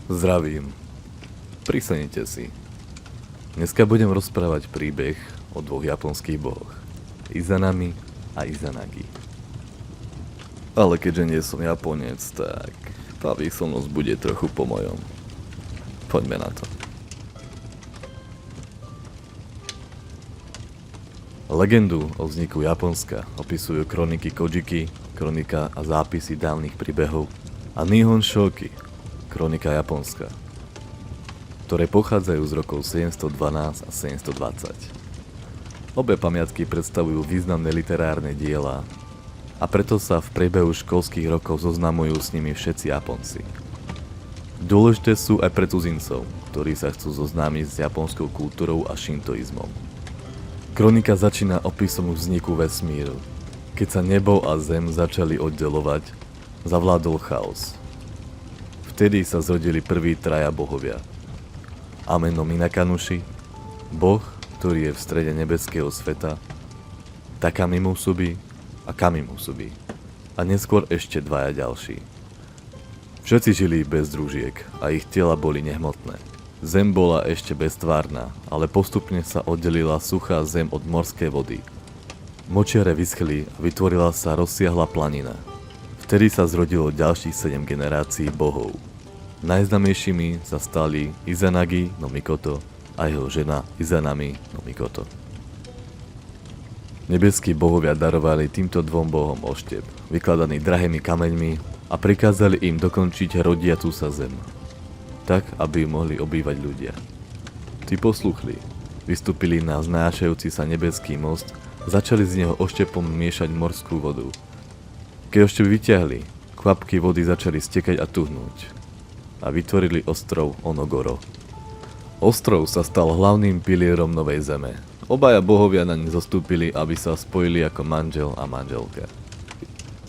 Zdravím. Prisadnite si. Dneska budem rozprávať príbeh o dvoch japonských bohoch. Izanami a Izanagi. Ale keďže nie som Japonec, tak tá výslovnosť bude trochu po mojom. Poďme na to. Legendu o vzniku Japonska opisujú kroniky Kojiki, kronika a zápisy dávnych príbehov a Nihon Shoki, kronika Japonska, ktoré pochádzajú z rokov 712 a 720. Obe pamiatky predstavujú významné literárne diela a preto sa v priebehu školských rokov zoznamujú s nimi všetci Japonci. Dôležité sú aj pre cudzincov, ktorí sa chcú zoznámiť s japonskou kultúrou a šintoizmom. Kronika začína opisom vzniku vesmíru. Keď sa nebo a zem začali oddelovať, zavládol chaos. Vtedy sa zrodili prví traja bohovia. Ameno Minakanushi, boh, ktorý je v strede nebeského sveta, Takami Musubi a Kami Musubi, a neskôr ešte dvaja ďalší. Všetci žili bez družiek a ich tela boli nehmotné. Zem bola ešte beztvárna, ale postupne sa oddelila suchá zem od morskej vody. Močiare vyschli a vytvorila sa rozsiahla planina. Vtedy sa zrodilo ďalších 7 generácií bohov. Najznámejšími sa stali Izanagi no Mikoto a jeho žena Izanami no Mikoto. Nebeskí bohovia darovali týmto dvom bohom oštep, vykladaný drahými kameňmi, a prikázali im dokončiť rodiacu sa zem, tak, aby ju mohli obývať ľudia. Tí posluchli, vystúpili na znášajúci sa nebeský most, začali z neho oštepom miešať morskú vodu. Keď oštep vyťahli, kvapky vody začali stekať a tuhnúť a vytvorili ostrov Onogoro. Ostrov sa stal hlavným pilierom novej zeme. Obaja bohovia naň zostúpili, aby sa spojili ako manžel a manželka.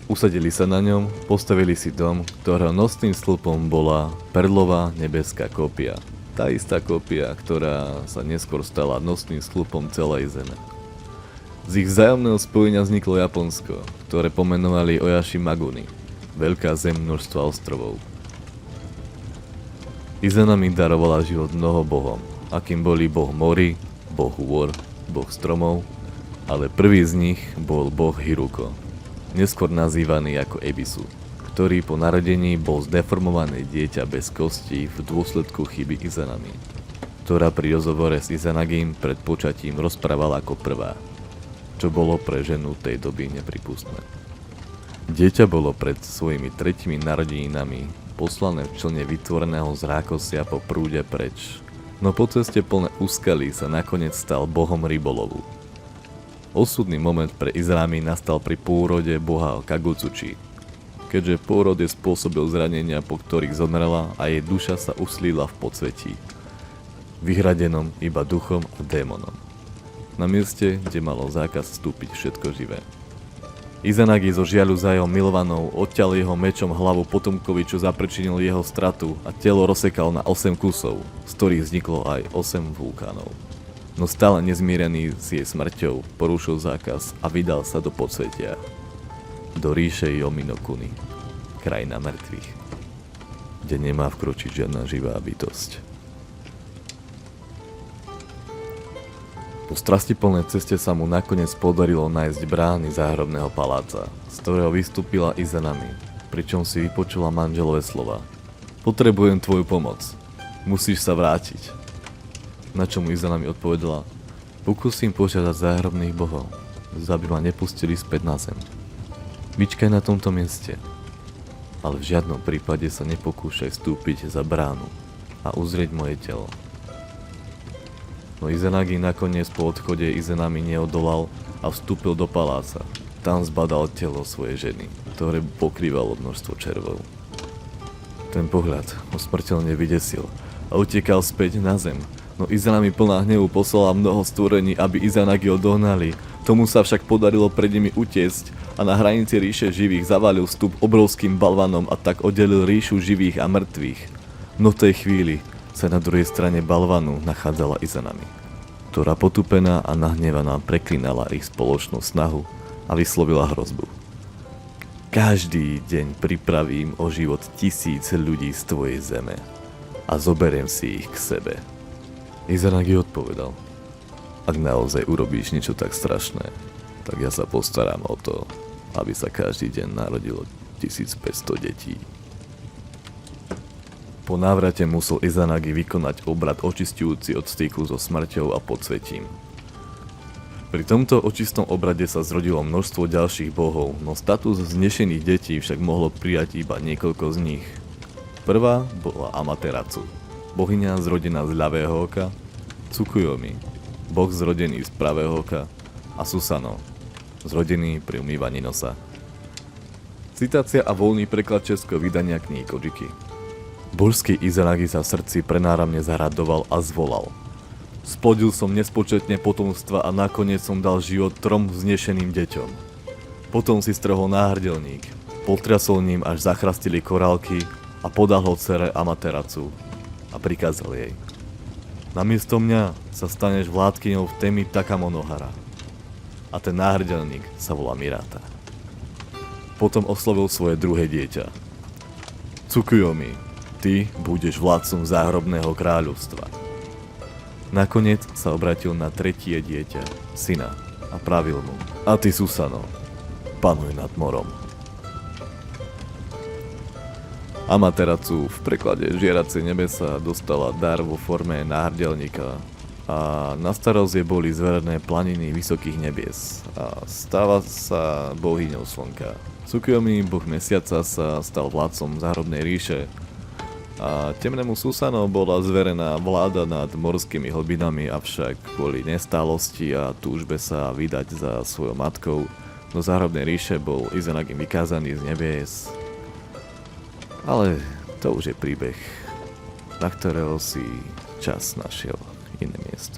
Usadili sa na ňom, postavili si dom, ktorého nosným stĺpom bola perlová nebeská kópia. Tá istá kópia, ktorá sa neskôr stala nosným stĺpom celej zeme. Z ich vzájomného spojenia vzniklo Japonsko, ktoré pomenovali Ojashi Maguni, veľká zem množstva ostrovov. Izanami darovala život mnoho bohom, akým boli boh mori, boh hôr, boh stromov, ale prvý z nich bol boh Hiruko, neskôr nazývaný ako Ebisu, ktorý po narodení bol zdeformované dieťa bez kostí v dôsledku chyby Izanami, ktorá pri rozhovore s Izanagim pred počatím rozprávala ako prvá, čo bolo pre ženu tej doby nepripustné. Dieťa bolo pred svojimi tretimi narodeninami poslané v člne vytvoreného z rákosia po prúde preč, no po ceste plné úskalí sa nakoniec stal bohom rybolovu. Osudný moment pre Izanami nastal pri pôrode boha Kagutsuchi, keďže pôrod je spôsobil zranenia, po ktorých zomrela a jej duša sa uslíla v podsvetí, vyhradenom iba duchom a démonom, na mieste, kde malo zákaz vstúpiť všetko živé. Izanagi zo žiaľu za jeho milovanou odťal jeho mečom hlavu potomkovi, čo zapričinil jeho stratu, a telo rozsekal na 8 kusov, z ktorých vzniklo aj 8 vulkánov. No stále nezmírený s jej smrťou porušil zákaz a vydal sa do podsvetia, do ríše Yomi no Kuni, krajina mŕtvych, kde nemá vkročiť žiadna živá bytosť. Po strastiplnej ceste sa mu nakoniec podarilo nájsť brány záhrobného paláca, z ktorého vystúpila Izanami, pričom si vypočula manželové slova. Potrebujem tvoju pomoc, musíš sa vrátiť. Na čo mu Izanami odpovedala: pokúsim požiadať záhrobných bohov, aby ma nepustili späť na zem. Vyčkaj na tomto mieste, ale v žiadnom prípade sa nepokúšaj vstúpiť za bránu a uzrieť moje telo. No Izanagi nakoniec po odchode Izanami neodolal a vstúpil do paláca. Tam zbadal telo svojej ženy, ktoré pokrývalo množstvo červov. Ten pohľad ho smrteľne vydesil a utekal späť na zem. No Izanami plná hnevu poslala mnoho stvorení, aby Izanagi ho dohnali. Tomu sa však podarilo pred nimi utiecť a na hranici ríše živých zavalil vstup obrovským balvanom a tak oddelil ríšu živých a mŕtvych. No v tej chvíli sa na druhej strane balvanu nachádzala Izanami, ktorá potupená a nahnevaná preklínala ich spoločnú snahu a vyslovila hrozbu. Každý deň pripravím o život 1000 ľudí z tvojej zeme. a zoberiem si ich k sebe. Izanagi odpovedal: ak naozaj urobíš niečo tak strašné, tak ja sa postaram o to, aby sa každý deň narodilo 1500 detí. Po návrate musel Izanagi vykonať obrad očisťujúci od styku so smrťou a podsvetím. Pri tomto očistnom obrade sa zrodilo množstvo ďalších bohov, no status vznešených detí však mohlo prijať iba niekoľko z nich. Prvá bola Amaterasu, bohyňa zrodená z ľavého oka, Tsukuyomi, boh zrodený z pravého oka a Susano, zrodený pri umývaní nosa. Citácia a voľný preklad českého vydania kníh Kojiki. Božský Izanagi sa v srdci prenáramne zaradoval a zvolal: splodil som nespočetne potomstva a nakoniec som dal život 3 vznešeným deťom. Potom si strhol náhrdelník, potriasol ním až zachrastili korálky a podal ho dcere Amaterasu a prikázal jej: namiesto mňa sa staneš vládkyňou v Temi Takamonohara. A ten náhrdelník sa volá Mirata. Potom oslovil svoje druhé dieťa: Tsukuyomi, ty budeš vládcom záhrobného kráľovstva. Nakoniec sa obratil na tretie dieťa, syna, a pravil mu: a ty, Susano, panuj nad morom. Amaterasu, v preklade Žieracie nebesa, dostala dar vo forme náhrdelníka a na starosť jej boli zverené planiny vysokých nebies a stáva sa bohyňou slnka. Tsukuyomi, boh mesiaca, sa stal vládcom záhrobnej ríše a temnému Susano bola zverená vláda nad morskými hlbinami, avšak kvôli nestálosti a túžbe sa vydať za svojou matkou do záhrobnej ríše bol Izanagi vykázaný z nebies. Ale to už je príbeh, na ktorého si čas našiel iné miesto.